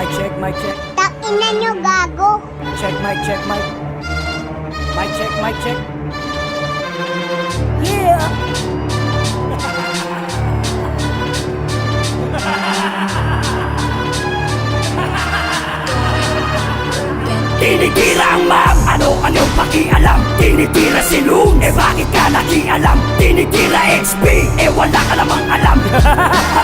Mic check, mic check. Takina nyo, gago. Check, mic check, mic. Mic check, mic check. Yeah! Tinitira ang map, ano-anong pakialam. Tinitira si Loon, bakit ka nakialam? Tinitira XP, wala ka namang alam.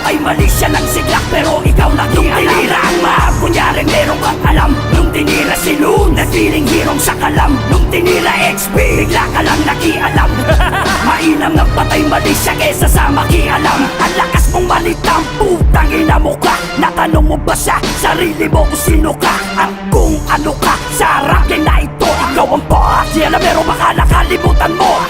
Ay mali siya ng siglak, pero ikaw nakialam. Nung tinira ang map, kunyari meron kang alam. Nung tinira si Loon, na feeling hirong sa kalam. Nung tinira XP, bigla ka lang nakialam. Mainam ng patay mali siya kesa sa makialam. Ang lakas mong malitang putang ina mo ka. Natanong mo ba sa sarili mo kung sino ka? Ang kung ano ka sa racket na ito. Ikaw ang boss, yan na meron baka nakalimutan mo.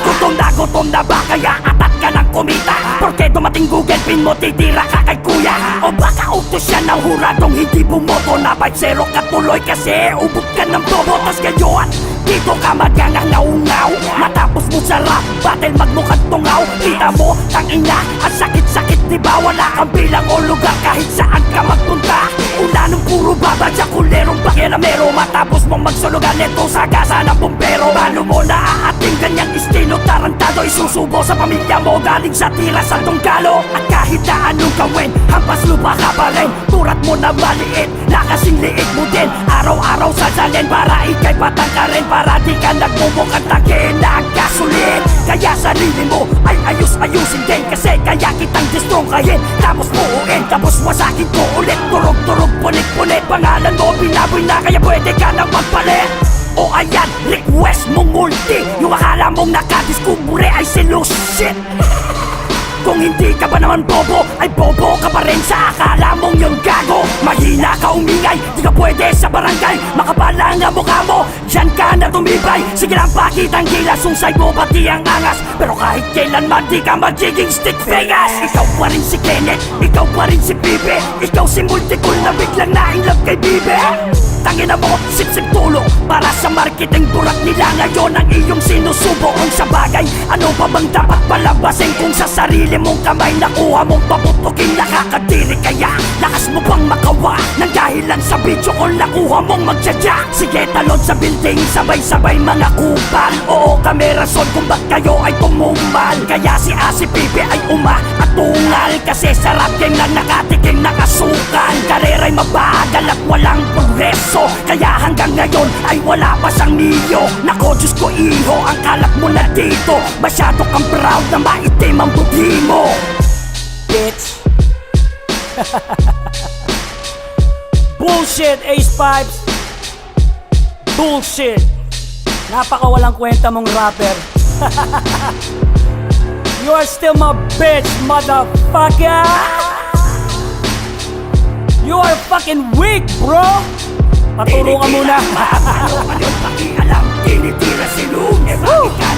Gutom na ba kaya atat ka ng kumita? Porque dumating Google Pin mo, titira ka kay kuya. O baka utos siya ng huradong hindi bumoto. Na by zero ka tuloy kasi ubot ka ng bobo. Tas ngayon, dito ka magangangaw-ngaw. Matapos mo sa rap battle magmukhang tungaw. Kita mo, tangina, ang sakit-sakit diba? Wala kang bilang o lugar kahit saan ka magpunta. Una nung puro babadya kulerong pakialamero. Matapos mong magsulugan nito sa gasa ng bumbero. Paano mo naaating ganyang estilo tarantado? Isusubo sa pamilya mo galing sa tira sa tunggalo. At kahit na anong gawin, hampas lupa ka pa rin. Turat mo na maliit, na kasing liit mo din. Araw-araw sasalin para ikay patangkarin. Para di ka nagmumukhang tangin na ang gasolin. Kaya sarili mo ay ayus-ayusin din. Kasi kaya kitang distrongkahin, tapos buuin. Tapos wasakin ko ulit, turog-turog, punit-punit. Pangalan mo binaboy na kaya pwede ka nang magpalit. O ayan, request mong multi. Yung akala mong nakadiskubre ay silusit. Kung hindi ka ba naman bobo, ay bobo ka pa rin sa akala mong yung gago. Mahina ka umingay, di ka pwede sa barangay. Makapala nga mukha mo, dyan ka na tumibay. Sige lang pakitang gilas, sunsay mo pati ang angas. Pero kahit kailanman di ka magiging stick fingers. Ikaw pa rin si Kenneth, ikaw pa rin si Bibe. Ikaw si Multicool na biglang na-inlove kay Bibe. Tangina mo, sip-sip tulong para sa marketing. Burat nila ngayon ang iyong sinusubo. Kung sa bagay, ano pa bang dapat palabasin? Kung sa sarili mong kamay nakuha mong paputukin, nakakadiri kaya lakas mo bang makawa nang dahilan sa video kung nakuha mong magsadya? Sige talon sa building, sabay-sabay mga kupal. Oo kami rason kung ba't kayo ay tumumal. Kaya si Asi Pipi ay umaatungal. Kasi sarap game lang nakatikim ng asukal. Kareray mabagal at walang progreso. Kaya hanggang ngayon ay wala pa sang niyo. Nako Diyos ko iho, ang kalat mo na dito. Masyado kang proud na maitim ang budhi mo, Bitch. Bullshit, Ace Pipes. Bullshit. Napaka walang kwenta mong rapper. You are still my bitch, motherfucker. You are fucking weak, bro. Paturo ka muna. Ano-anong pakialam. Tinitira si Loon, bakit ka